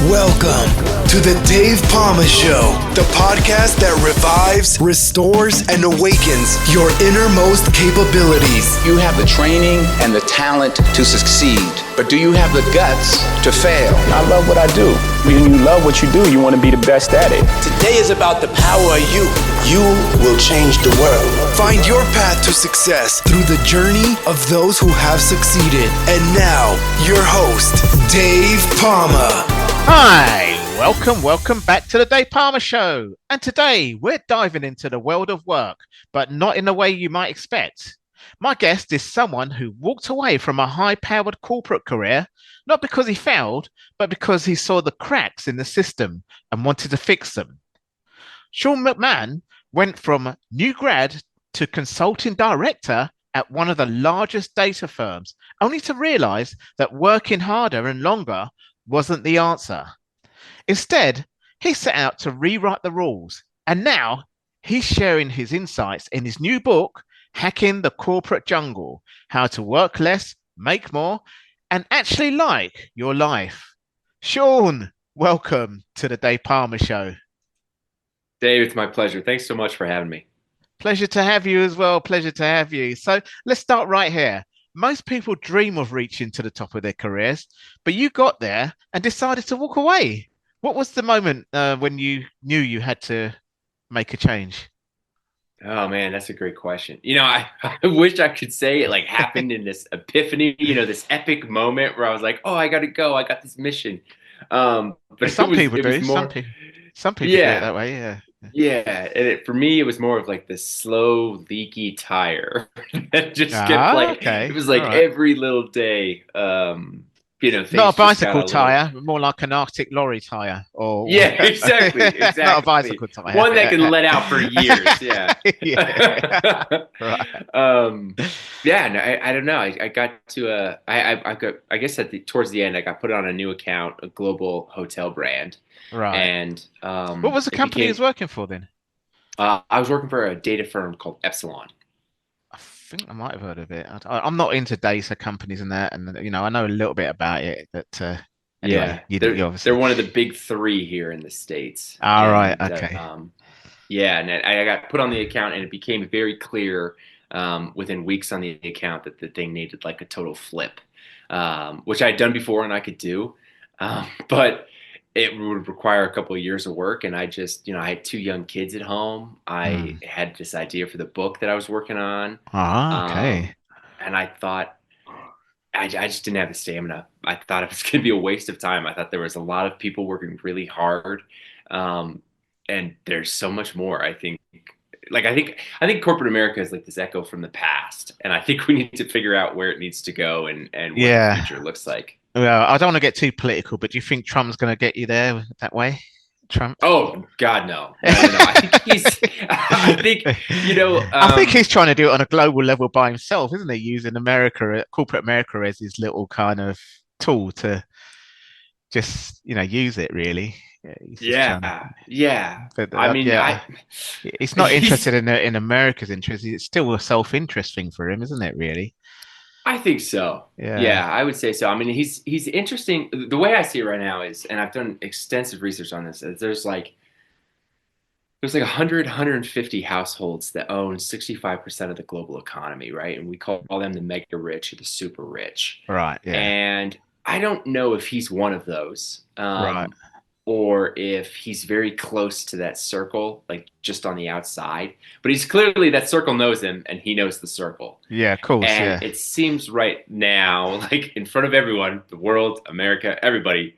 Welcome to the Dave Pamah Show, the podcast that revives, restores, and awakens your innermost capabilities. You have the training and the talent to succeed, but do you have the guts to fail? I love what I do. When you love what you do, you want to be the best at it. Today is about the power of you. You will change the world. Find your path to success through the journey of those who have succeeded. And now, your host, Dave Pamah. Hi, welcome back to the Dave Pamah Show. And today we're diving into the world of work, but not in the way you might expect. My guest is someone who walked away from a high-powered corporate career, not because he failed, but because he saw the cracks in the system and wanted to fix them. Sean McMann went from new grad to consulting director at one of the largest data firms, only to realize that working harder and longer wasn't the answer. Instead, he set out to rewrite the rules, and now he's sharing his insights in his new book, Hacking the Corporate Jungle: How to Work Less, Make More, and Actually Like Your Life. Sean, welcome to the Dave Pamah Show. Dave, it's my pleasure. Thanks so much for having me. Pleasure to have you as well. Pleasure to have you. So let's start right here. Most people dream of reaching to the top of their careers, but you got there and decided to walk away. What was the moment when you knew you had to make a change? Oh man, that's a great question. I wish I could say it like happened in this epiphany, this epic moment where I was like, oh, I got to go. I got this mission. But some people do. Some people do it that way. Yeah. Yeah, and for me, it was more of like this slow, leaky tire that just kept like it was like every little day. Not a bicycle tire, more like an Arctic lorry tire. Or exactly. Not a bicycle tire. One that can let out for years. Yeah. Right. I don't know. I got to I guess towards the end, I got put on a new account, a global hotel brand. Right. And what was the company you was working for then? I was working for a data firm called Epsilon. I think I might have heard of it. I'm not into data companies and that, and I know a little bit about it. But anyway, they're one of the big three here in the States. All right, okay. And I got put on the account, and it became very clear within weeks on the account that the thing needed like a total flip, which I had done before and I could do, but it would require a couple of years of work. And I just, I had 2 young kids at home. I had this idea for the book that I was working on. Okay. And I thought, I just didn't have the stamina. I thought it was going to be a waste of time. I thought there was a lot of people working really hard. And there's so much more. I think corporate America is like this echo from the past. And I think we need to figure out where it needs to go and what the future looks like. Well, I don't want to get too political, but do you think Trump's going to get you there that way? Trump? Oh God, no. I think he's trying to do it on a global level by himself, isn't he? Using corporate America as his little kind of tool to just, use it really. Yeah. But, he's not interested in America's interest. It's still a self-interest thing for him, isn't it? Really. I think so. Yeah, I would say so. I mean, he's interesting. The way I see it right now is, and I've done extensive research on this, is there's like 150 households that own 65% of the global economy, right? And we call them the mega rich or the super rich. Right. Yeah. And I don't know if he's one of those. Right. Or if he's very close to that circle, like just on the outside. But he's clearly, that circle knows him, and he knows the circle. Yeah, of course. And it seems right now, like in front of everyone, the world, America, everybody,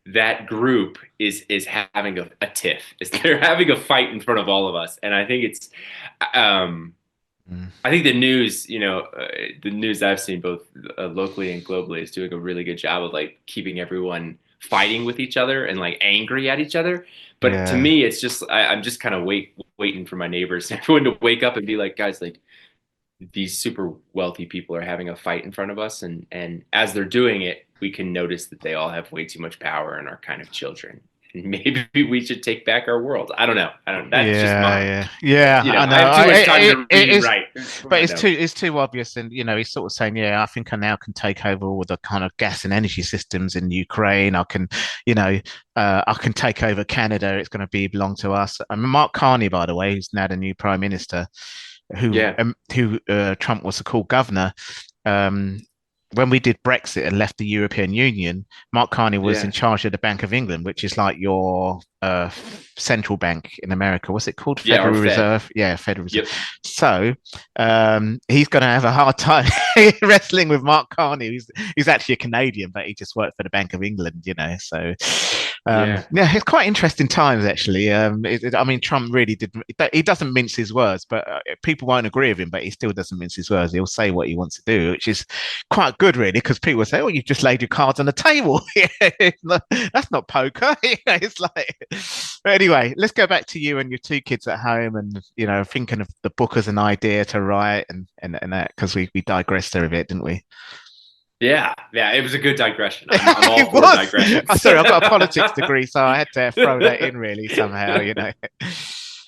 that group is having a tiff. They're having a fight in front of all of us. And I think it's, I think the news, the news I've seen both locally and globally is doing a really good job of like keeping everyone fighting with each other and like angry at each other. But to me, it's just, I'm just kind of waiting for my neighbors, everyone to wake up and be like, guys, like these super wealthy people are having a fight in front of us. And as they're doing it, we can notice that they all have way too much power and are kind of children. maybe we should take back our world. I don't know. That's just yeah. I know. I have too much time to read and write. But it's too obvious, and he's sort of saying, I think I now can take over all the kind of gas and energy systems in Ukraine. I can, I can take over Canada. It's going to belong to us. I mean, Mark Carney, by the way, who's now the new prime minister, who Trump was called governor. When we did Brexit and left the European Union, Mark Carney was in charge of the Bank of England, which is like your central bank in America. What's it called? Federal Reserve. Yeah, Federal Reserve. Yep. So he's going to have a hard time wrestling with Mark Carney. He's actually a Canadian, but he just worked for the Bank of England, So it's quite interesting times, actually. I mean, Trump really he doesn't mince his words, but people won't agree with him, but he still doesn't mince his words. He'll say what he wants to do, which is quite good, really, because people say, you've just laid your cards on the table. That's not poker. It's like, but anyway, let's go back to you and your two kids at home and, thinking of the book as an idea to write and that, because we digressed there a bit, didn't we? Yeah, it was a good digression. I'm all for digressions. Sorry, I've got a politics degree, so I had to throw that in really somehow,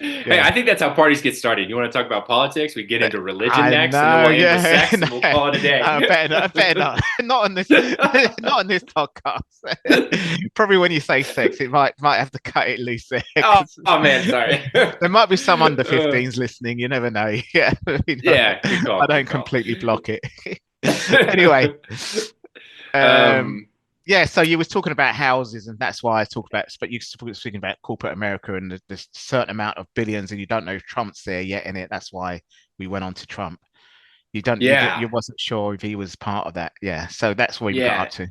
Hey, I think that's how parties get started. You want to talk about politics? We get into religion next, and then we'll end with sex, and we'll call it a day. Better not. Not on this podcast. Probably when you say sex, it might have to cut it loose there. Oh man, sorry. There might be some under 15s listening. You never know. Yeah, good call, I don't completely block it. Anyway, so you was talking about houses, and that's why I talked about. But you were speaking about corporate America and the certain amount of billions, and you don't know if Trump's there yet in it. That's why we went on to Trump. You wasn't sure if he was part of that. Yeah, so that's where you got up to.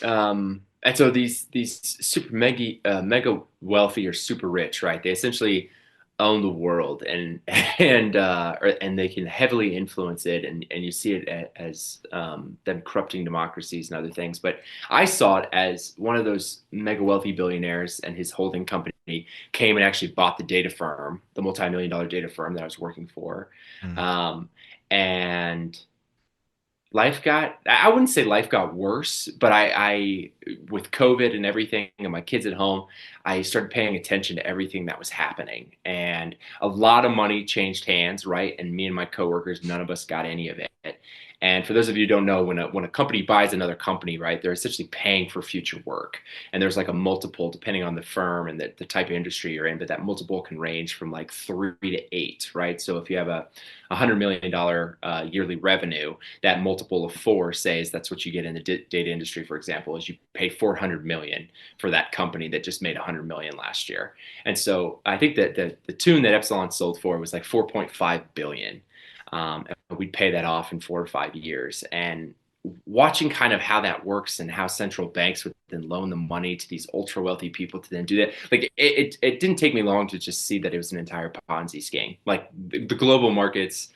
And so these super mega wealthy or super rich, right? They essentially own the world, and they can heavily influence it, and you see it as them corrupting democracies and other things. But I saw it as one of those mega wealthy billionaires and his holding company came and actually bought the data firm, the multi-million-dollar data firm that I was working for, and I wouldn't say life got worse, but I with COVID and everything and my kids at home, I started paying attention to everything that was happening, and a lot of money changed hands, right? And me and my coworkers, none of us got any of it. And for those of you who don't know, when a company buys another company, right, they're essentially paying for future work. And there's like a multiple depending on the firm and the type of industry you're in, but that multiple can range from like 3 to 8, right? So if you have a $100 million yearly revenue, that multiple of 4 says that's what you get in the data industry, for example, is you pay $400 million for that company that just made $100 million last year. And so I think that the tune that Epsilon sold for was like $4.5 billion. And we'd pay that off in 4 or 5 years. And watching kind of how that works and how central banks would then loan the money to these ultra wealthy people to then do that, like it didn't take me long to just see that it was an entire Ponzi scheme. Like the global markets,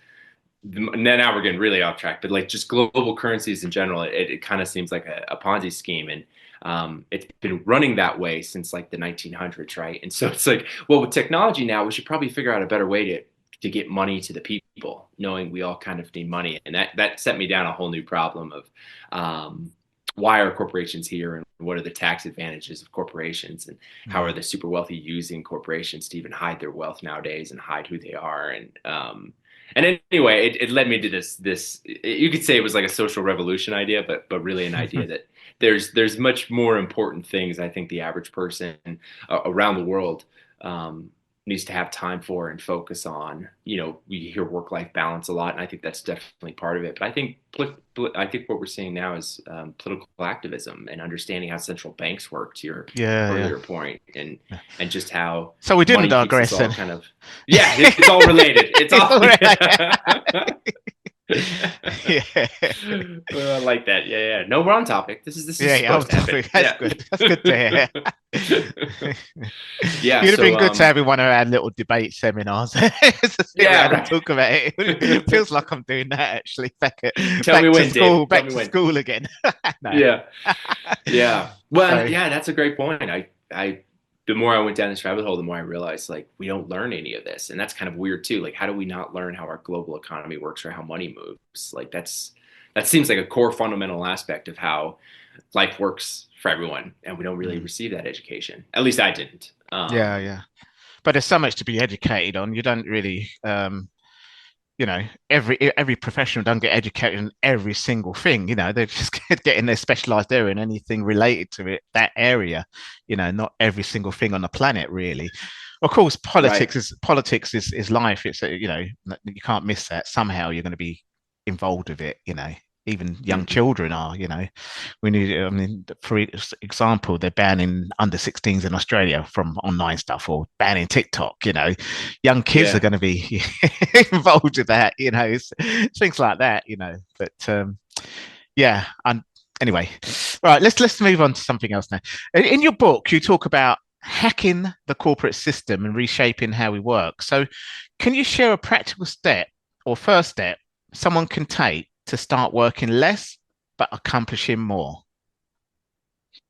now we're getting really off track, but like just global currencies in general, it kind of seems like a Ponzi scheme. And it's been running that way since like the 1900s, right? And so it's like, well, with technology now, we should probably figure out a better way to get money to the people, knowing we all kind of need money. And that set me down a whole new problem of why are corporations here, and what are the tax advantages of corporations, and how are the super wealthy using corporations to even hide their wealth nowadays and hide who they are. And anyway, it led me to this, you could say it was like a social revolution idea, but really an idea that there's much more important things I think the average person around the world needs to have time for and focus on. We hear work-life balance a lot, and I think that's definitely part of it. But I think what we're seeing now is political activism and understanding how central banks work, to your earlier point, and just how. So we didn't digress. Kind of, it's all related. It's all related. Well, I like that. Yeah. No, we're on topic. This is on topic. That's good. That's good to hear. Yeah, you'd have been good to have one of our little debate seminars. Talk about it. It feels like I'm doing that actually. Back to school again. No. Yeah. Well, that's a great point. The more I went down this rabbit hole, the more I realized like we don't learn any of this, and that's kind of weird too. Like, how do we not learn how our global economy works or how money moves? Like that seems like a core fundamental aspect of how life works for everyone, and we don't really receive that education. At least I didn't. Yeah. But there's so much to be educated on. You don't really, every professional don't get educated in every single thing. They're just getting their specialized area in anything related to it, that area. Not every single thing on the planet, really. Of course, politics is life. It's you can't miss that. Somehow you're going to be involved with it. Even young children are. We need. I mean, for example, they're banning under 16s in Australia from online stuff, or banning TikTok. Young kids are going to be involved with that. Things like that. But and anyway, all right. Let's move on to something else now. In your book, you talk about hacking the corporate system and reshaping how we work. So, can you share a practical step or first step someone can take to start working less but accomplishing more?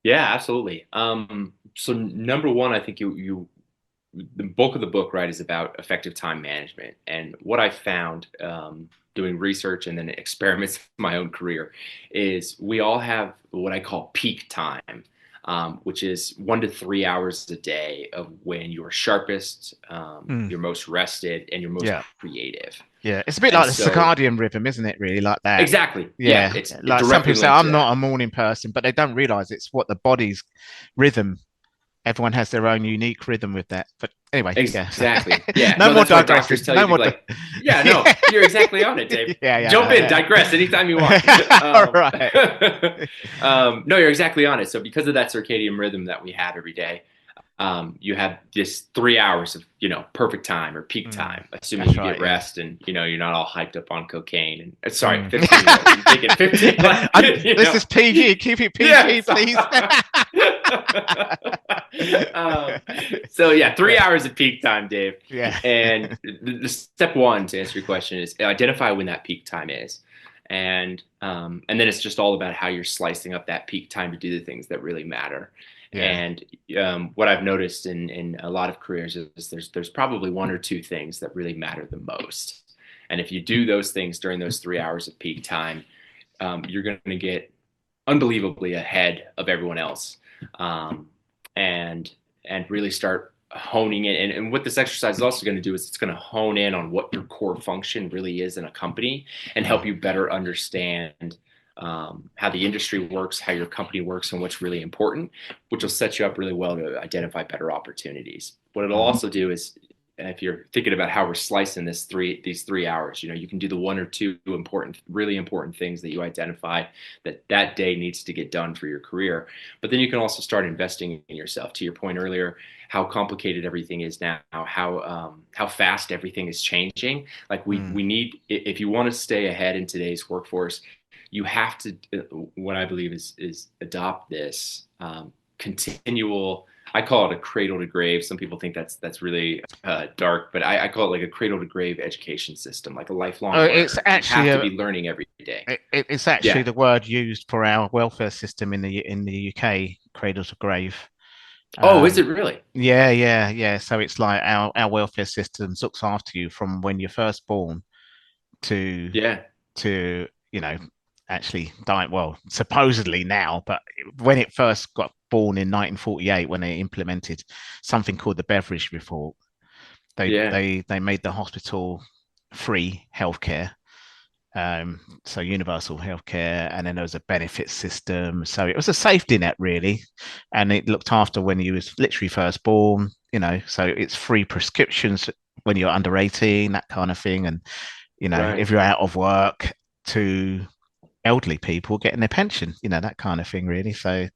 Yeah, absolutely. So number one, I think the bulk of the book, right, is about effective time management. And what I found doing research and then experiments in my own career is we all have what I call peak time, which is 1 to 3 hours a day of when you're sharpest, you're most rested, and you're most creative. Yeah, it's a bit like the circadian rhythm, isn't it? Really, like that. Exactly. Yeah, it's like some people say, I'm not a morning person, but they don't realize it's what the body's rhythm. Everyone has their own unique rhythm with that. But anyway, exactly. Yeah. No more digression. You're exactly on it, Dave. Jump in, digress anytime you want. All right. No, you're exactly on it. So because of that circadian rhythm that we have every day, you have this 3 hours of, perfect time or peak time, assuming you get rest and, you're not all hyped up on cocaine and sorry, 15, I'm thinking 15. This is PG. Keep it PG, please. So yeah, 3 hours of peak time, Dave. Yeah. And the step one to answer your question is identify when that peak time is. And then it's just all about how you're slicing up that peak time to do the things that really matter. Yeah. And what I've noticed in a lot of careers is there's probably one or two things that really matter the most. And if you do those things during those 3 hours of peak time, you're going to get unbelievably ahead of everyone else, and really start honing it. And what this exercise is also going to do is it's going to hone in on what your core function really is in a company and help you better understand how the industry works, how your company works, and what's really important, which will set you up really well to identify better opportunities. What it'll also do is, if you're thinking about how we're slicing these 3 hours, you can do the one or two really important things that you identify that day needs to get done for your career. But then you can also start investing in yourself. To your point earlier, how complicated everything is now, how fast everything is changing. Like we need, if you want to stay ahead in today's workforce, you have to, what I believe is adopt this continual, I call it a cradle to grave. Some people think that's really dark, but I call it like a cradle to grave education system, like a lifelong learner. It's actually you have to be learning every day. It's actually the word used for our welfare system in the UK, cradle to grave. Oh, is it really? Yeah. So it's like our welfare system looks after you from when you're first born to actually dying. Well, supposedly now, but when it first got born in 1948, when they implemented something called the Beveridge Report, they made the hospital free healthcare, so universal healthcare, and then there was a benefit system. So it was a safety net, really, and it looked after when you was literally first born. So it's free prescriptions when you're under 18, that kind of thing, and if you're out of work, to elderly people getting their pension, that kind of thing, really. So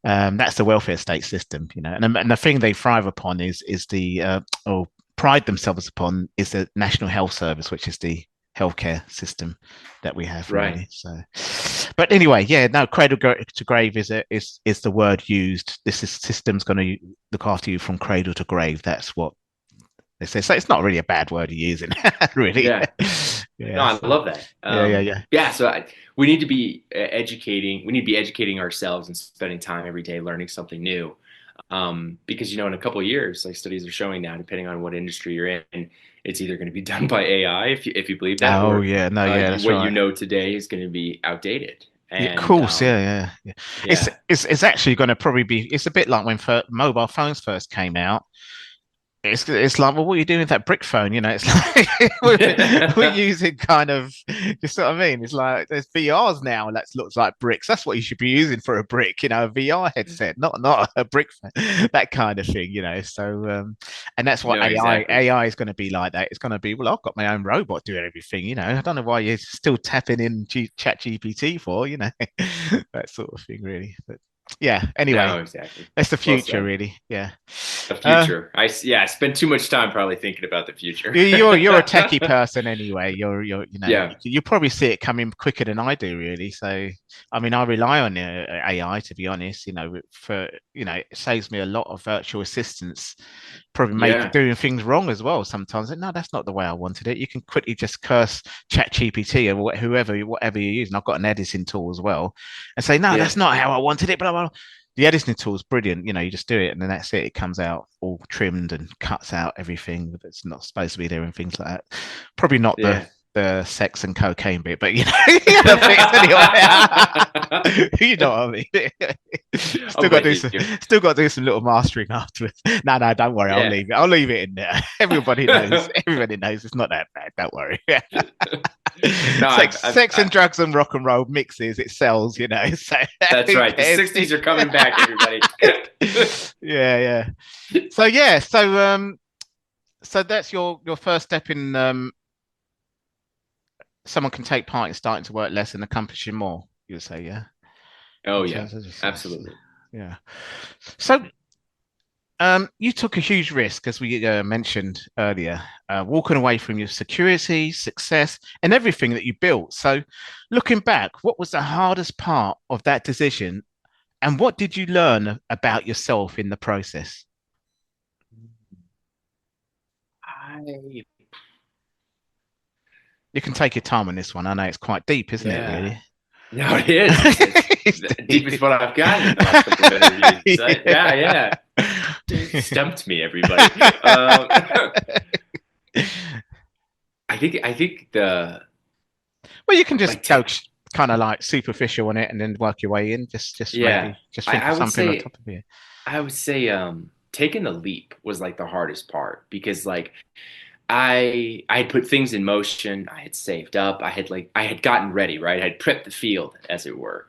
that's the welfare state system, and the thing they thrive upon is the or pride themselves upon is the National Health Service, which is the healthcare system that we have, really. So, but anyway, cradle to grave is the word used. This system's going to look after you from cradle to grave. That's what they say. So it's not really a bad word to use, really. No, I love that. Yeah. So we need to be educating. We need to be educating ourselves and spending time every day learning something new. Because in a couple of years, like studies are showing now, depending on what industry you're in, it's either going to be done by AI, if you believe that. That's what right. today is going to be outdated. Yeah, of And course, yeah. yeah, It's actually going to probably be. It's a bit like when mobile phones first came out. It's like, well, what are you doing with that brick phone? You know, it's like we're using kind of, you see what I mean? It's like there's VRs now that looks like bricks. That's what you should be using for a brick, you know, a VR headset, not a brick phone, that kind of thing, you know. So, and that's what no, exactly. AI is going to be like that. It's going to be, well, I've got my own robot doing everything, you know. I don't know why you're still tapping in Chat GPT for, you know, that sort of thing, really. But yeah, anyway, No, exactly. that's the Well future, said. really. Yeah. The Uh, future. I spend too much time probably thinking about the future. you're a techie person anyway. You know Yeah. you probably see it coming quicker than I do, really. So I mean, I rely on AI, to be honest. You know, for it saves me a lot of virtual assistants. Probably Yeah. doing things wrong as well sometimes. No, that's not the way I wanted it. You can quickly just curse Chat GPT or whatever you're using. I've got an editing tool as well, and say, no, Yeah. that's not how I wanted it. Blah, blah, blah. The editing tool is brilliant. You know, you just do it and then that's it. It comes out all trimmed and cuts out everything that's not supposed to be there and things like that. Probably not Yeah. the sex and cocaine bit, but you know, anyway. You know what I mean. Still got to do some little mastering afterwards. No, don't worry. I'll Yeah. leave it. I'll leave it in there. Everybody knows. Everybody knows it's not that bad. Don't worry. No, Sex and drugs and rock and roll mixes. It sells, you know. So that's right. The 60s are coming back, everybody. yeah. So that's your first step in someone can take part in starting to work less and accomplishing more, you would say, yeah? Oh In yeah. terms of success. Absolutely. Yeah. So you took a huge risk, as we mentioned earlier, walking away from your security, success, and everything that you built. So, looking back, what was the hardest part of that decision, and what did you learn about yourself in the process? I You can take your time on this one. I know it's quite deep, isn't it? Yeah. Really. No, it is. It's the deepest one I've gotten in the last couple of interviews. So, yeah. Dave stumped me, everybody. I think the Well, you can just like go kind of like superficial on it, and then work your way in. Just yeah. maybe just think I of would something on say top of you. I would say taking the leap was like the hardest part because like I had put things in motion. I had saved up. I had gotten ready, right? I had prepped the field, as it were,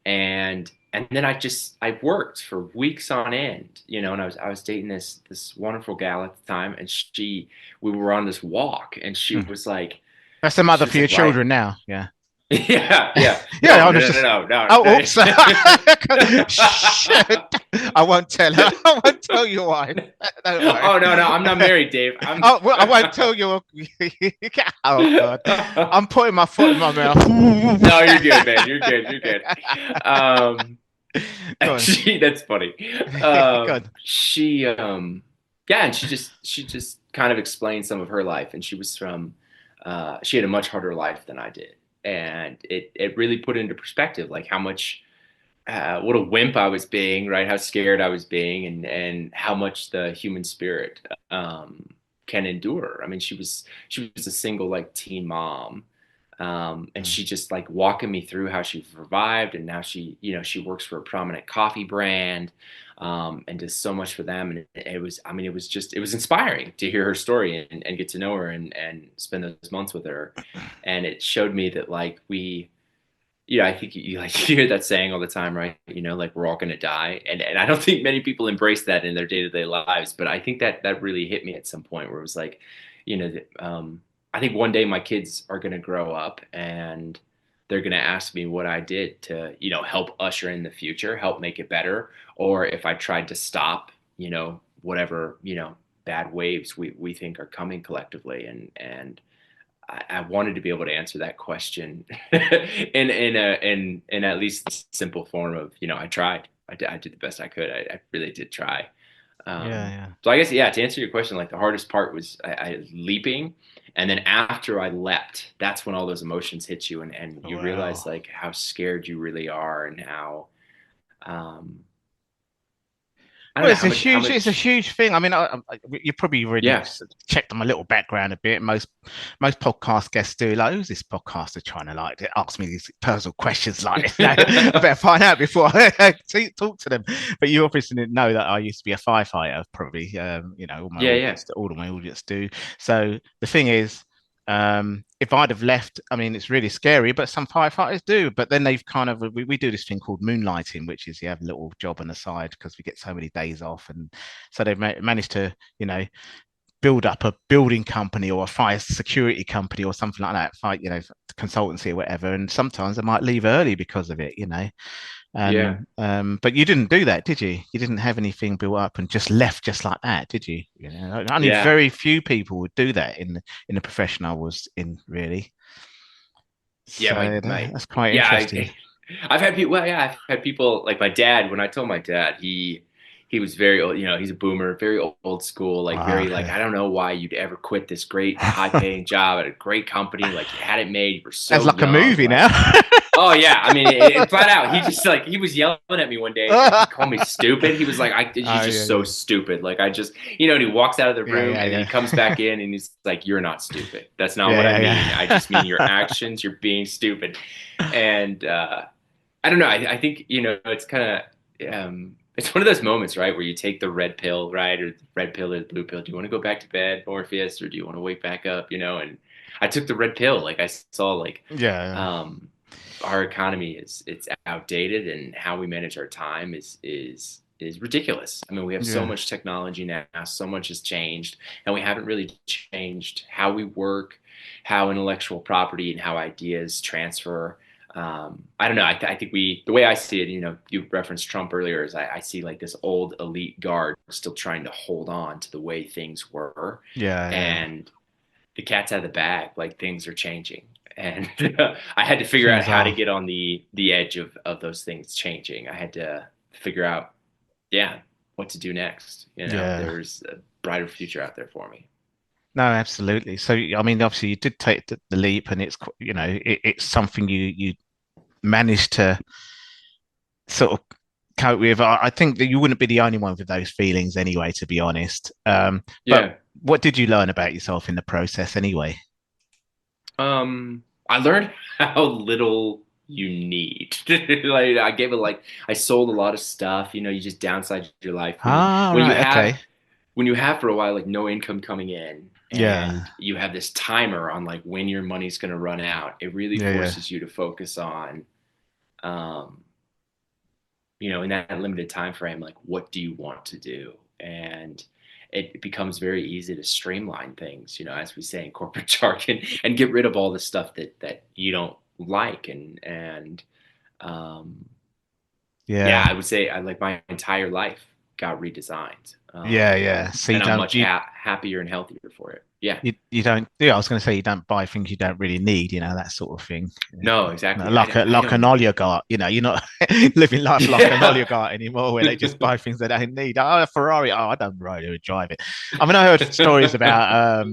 and then I worked for weeks on end, you know. And I was dating this wonderful gal at the time, and we were on this walk, and she Hmm. was like, That's the mother she was for your like, right, children now. Yeah. yeah. Yeah, No, I no, was no, just. no, no, Oh, no. oops. Shit. I won't tell her. I won't tell your wife. Don't worry. Oh no, I'm not married, Dave. Oh, well, I won't tell you. Oh God, I'm putting my foot in my mouth. No, you're good, man. You're good. Go on. That's funny. Go on. Yeah, and she just kind of explained some of her life, and she had a much harder life than I did, and it really put into perspective like how much what a wimp I was being, right? How scared I was being, and how much the human spirit can endure. I mean, she was a single like teen mom, and she just like walking me through how she survived, and now she works for a prominent coffee brand, and does so much for them. And it was inspiring to hear her story and get to know her and spend those months with her, and it showed me that like I think you like you hear that saying all the time, right? You know, like we're all gonna die, and I don't think many people embrace that in their day to day lives. But I think that really hit me at some point where it was like, I think one day my kids are gonna grow up and they're gonna ask me what I did to help usher in the future, help make it better, or if I tried to stop whatever bad waves we think are coming collectively, and I wanted to be able to answer that question in at least simple form of I tried. I did the best I could. I really did try. Yeah. So I guess to answer your question, like the hardest part was I leaping, and then after I leapt, that's when all those emotions hit you, and you realize like how scared you really are, and how I don't Well, know it's it's a much. huge thing. I mean, you probably already Yeah. checked on my little background a bit. Most podcast guests do. Like, who's this podcaster trying to like ask me these personal questions? Like, I better find out before I talk to them. But you obviously didn't know that I used to be a firefighter. Probably, Yeah. Yeah. all of my audience do. So the thing is, if I'd have left, I mean, it's really scary, but some firefighters do. But then they've kind of, we do this thing called moonlighting, which is you have a little job on the side because we get so many days off. And so they've managed to, build up a building company or a fire security company or something like that, consultancy or whatever. And sometimes they might leave early because of it, Yeah. And but you didn't do that, did you? You didn't have anything built up and just left just like that, did you? Only Yeah. very few people would do that in the profession I was in, really. Yeah. So that's quite Yeah. interesting. I've had people. Well, yeah, I've had people like my dad. When I told my dad, he was very old. He's a boomer, very old school, like very like Okay. I don't know why you'd ever quit this great high paying job at a great company. Like you had it made. You were That's so like a young. movie Like now. oh yeah, I mean flat out. He just like he was yelling at me one day. He called me stupid. He was like, "You're Oh just yeah, so yeah, stupid." Like I just and he walks out of the yeah, room yeah, and then he yeah, comes back in and he's like, "You're not stupid. That's not what I yeah, mean. I yeah, just mean your actions. You're being stupid." And I don't know. I think it's kind of it's one of those moments, right, where you take the red pill, right, or the red pill or the blue pill. Do you want to go back to bed, Morpheus, or do you want to wake back up? And I took the red pill. Like I saw, like yeah, our economy it's outdated, and how we manage our time is ridiculous. I mean, we have so yeah, much technology now, so much has changed, and we haven't really changed how we work, how intellectual property and how ideas transfer. I don't know. I think the way I see it, you referenced Trump earlier, is I see like this old elite guard still trying to hold on to the way things were, yeah, yeah. and the cat's out of the bag. Like things are changing, and I had to figure out Things how to are. get on the edge of those things changing. I had to figure out, yeah, what to do next. Yeah. There's a brighter future out there for me. No, absolutely. So, I mean, obviously, you did take the leap, and it's something you managed to sort of cope with. I think that you wouldn't be the only one with those feelings anyway, to be honest. But Yeah. what did you learn about yourself in the process anyway? I learned how little you need. Like I sold a lot of stuff. You just downsize your life Ah, when you right. have Okay. for a while like no income coming in, Yeah. and you have this timer on like when your money's going to run out. It really Yeah. Yeah. forces you to focus on, um, in that limited time frame, like what do you want to do? And it becomes very easy to streamline things, as we say in corporate jargon, and get rid of all the stuff that you don't like. And um, yeah, Yeah. I would say I like my entire life got redesigned, Yeah. Yeah. So you and I'm don't much happier and healthier for it. Yeah. you don't. Yeah, I was going to say you don't buy things you don't really need. That sort of thing. No, No, exactly. like I an don't. oligarch, you're not living life like an Yeah. oligarch anymore, where they just buy things they don't need. Oh, a Ferrari. Oh, I don't really drive it. I mean, I heard stories about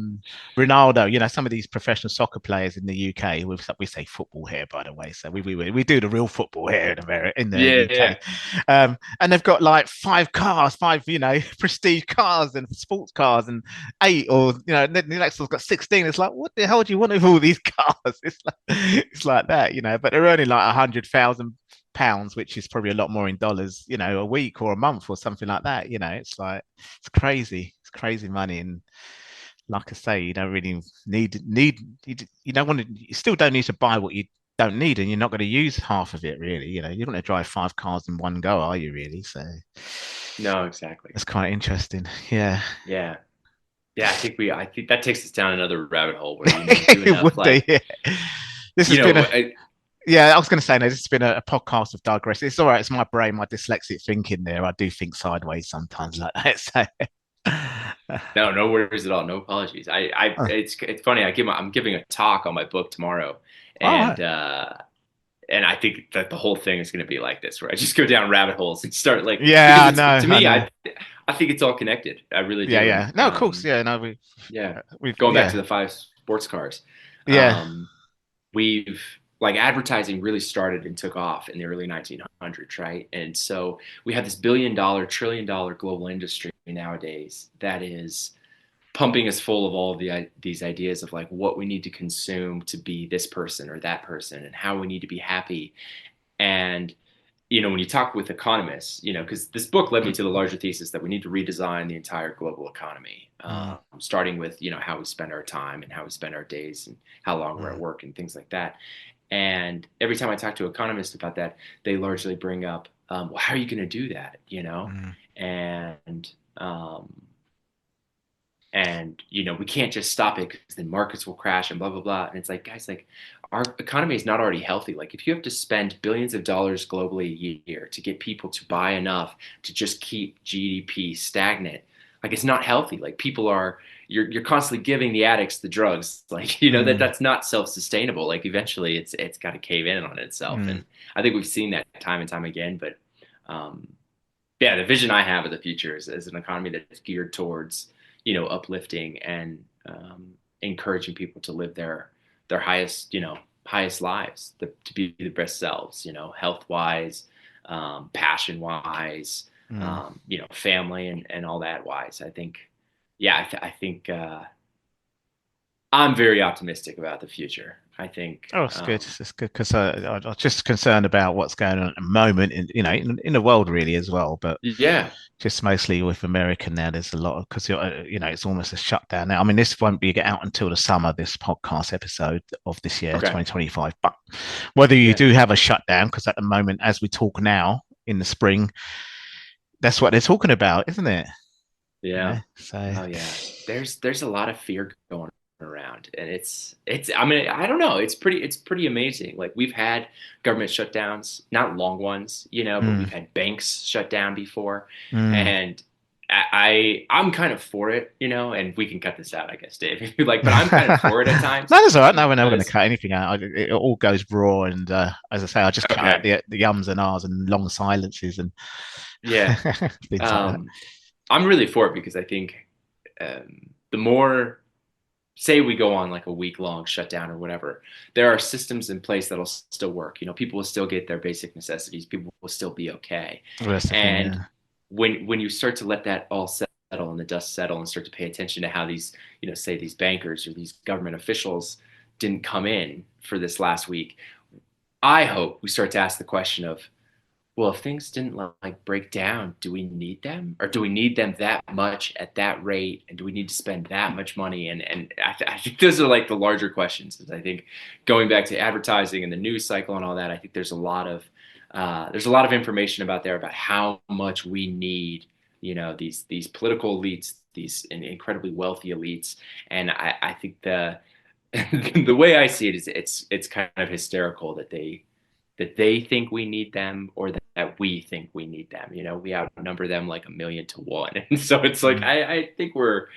Ronaldo. Some of these professional soccer players in the UK. We say football here, by the way. So we do the real football here in America, in the Yeah. UK. And they've got like five cars, prestige cars and sports cars, and eight, or the next one's got 16. It's like, what the hell do you want with all these cars? It's like that, but they're earning like £100,000, which is probably a lot more in dollars, a week or a month or something like that. It's like it's crazy money. And like I say, you don't really you don't want to, you still don't need to buy what you don't need, and you're not going to use half of it, really. You're not going to drive five cars in one go, are you, really? So No, exactly. that's quite interesting. Yeah. Yeah. Yeah, I think that takes us down another rabbit hole where do It enough would do, like yeah. This has you been know a I, Yeah, I was going to say, no, this has been a podcast of digress. It's all right. It's my brain, my dyslexic thinking there. I do think sideways sometimes like that. So, no worries at all. No apologies. It's funny. I'm giving a talk on my book tomorrow, all right. and I think that the whole thing is going to be like this, where I just go down rabbit holes and start like, Yeah, I because know. to me, I know. I think it's all connected. I really do. Yeah, And yeah. No, of course. Yeah, no, yeah, we've, going back yeah, to the five sports cars, yeah, um, we've like advertising really started and took off in the early 1900s, right? And so we have this billion-dollar, trillion-dollar global industry nowadays that is pumping us full of all of these ideas of like what we need to consume to be this person or that person and how we need to be happy. And when you talk with economists, because this book led me to the larger thesis that we need to redesign the entire global economy, starting with, how we spend our time and how we spend our days and how long we're at work and things like that. And every time I talk to economists about that, they largely bring up, well, how are you going to do that? And we can't just stop it because then markets will crash and blah, blah, blah. And it's like, guys, like our economy is not already healthy. Like if you have to spend billions of dollars globally a year to get people to buy enough to just keep GDP stagnant, like it's not healthy. Like people you're constantly giving the addicts the drugs. Like, that's not self-sustainable. Like eventually it's got to cave in on itself. And I think we've seen that time and time again. But the vision I have of the future is an economy that's geared towards uplifting and encouraging people to live their highest lives, to be the best selves, health wise, passion wise, family and all that wise. I think, I think I'm very optimistic about the future. I think. Oh, it's good. It's good because I was just concerned about what's going on at the moment in the world really as well. But just mostly with America now. There's a lot of because it's almost a shutdown now. I mean, this won't be out until the summer. This podcast episode of this year, 2025. But whether you do have a shutdown, because at the moment, as we talk now in the spring, that's what they're talking about, isn't it? Yeah. So. There's a lot of fear going around, and it's I mean, I don't know, it's pretty amazing. Like we've had government shutdowns, not long ones, but we've had banks shut down before, and I'm kind of for it, and we can cut this out, I guess, Dave, if you like, but I'm kind of for it at times. No, that's all right. No, we're never going to cut anything out. It all goes raw, and as I say, I just cut out the ums and ahs and long silences and I'm really for it because I think the more, say we go on like a week-long shutdown or whatever, there are systems in place that'll still work. People will still get their basic necessities. People will still be okay. When you start to let that all settle and the dust settle and start to pay attention to how these, say these bankers or these government officials didn't come in for this last week, I hope we start to ask the question of, well, if things didn't like break down, do we need them, or do we need them that much at that rate, and do we need to spend that much money? And I think those are like the larger questions. I think going back to advertising and the news cycle and all that, I think there's a lot of information about how much we need, these political elites, these incredibly wealthy elites, and I think the way I see it is it's kind of hysterical that they think we need them, or that we think we need them. We outnumber them like 1,000,000 to 1. And so it's like, I think we're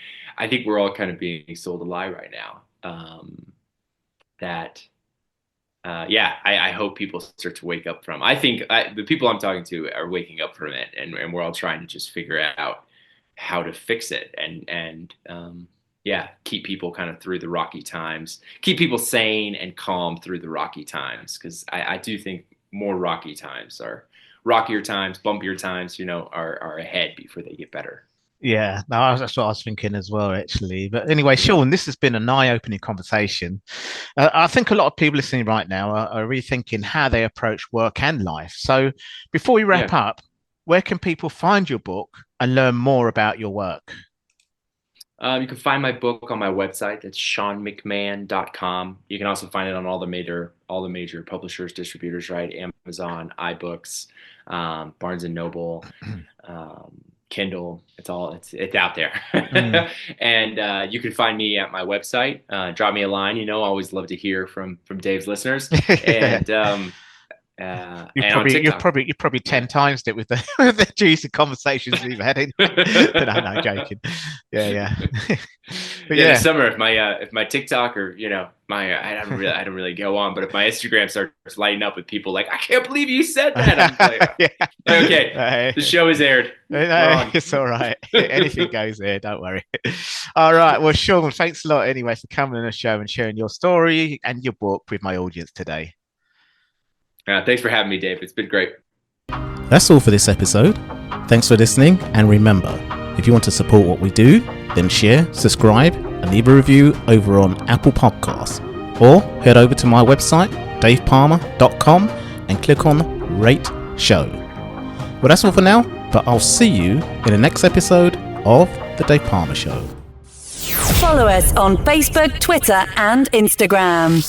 all kind of being sold a lie right now. I hope people start to wake up from, I think the people I'm talking to are waking up from it, and we're all trying to just figure out how to fix it and keep people kind of through the rocky times, keep people sane and calm through the rocky times. Because I do think more rockier times, bumpier times, are ahead before they get better. Yeah, no, that's what I was thinking as well, actually. But anyway, Sean, this has been an eye-opening conversation. I think a lot of people listening right now are rethinking how they approach work and life. So before we wrap up, where can people find your book and learn more about your work? You can find my book on my website. That's SeanMcMann.com. You can also find it on all the major publishers, distributors, right? Amazon, iBooks, Barnes and Noble, Kindle. It's out there. And you can find me at my website. Drop me a line. Always love to hear from Dave's listeners. And you probably 10 times it with the juicy conversations we've had. But no, joking. Yeah. But this summer, if my TikTok or I don't really go on, but if my Instagram starts lighting up with people like, I can't believe you said that, I'm like, okay, the show is aired. It's all right. Anything goes there. Don't worry. All right. Well, Sean, thanks a lot anyway for coming on the show and sharing your story and your book with my audience today. Thanks for having me, Dave. It's been great. That's all for this episode. Thanks for listening, and remember, if you want to support what we do, then share, subscribe, and leave a review over on Apple Podcasts, or head over to my website, davepalmer.com, and click on Rate Show. Well, that's all for now, but I'll see you in the next episode of The Dave Pamah Show. Follow us on Facebook, Twitter, and Instagram.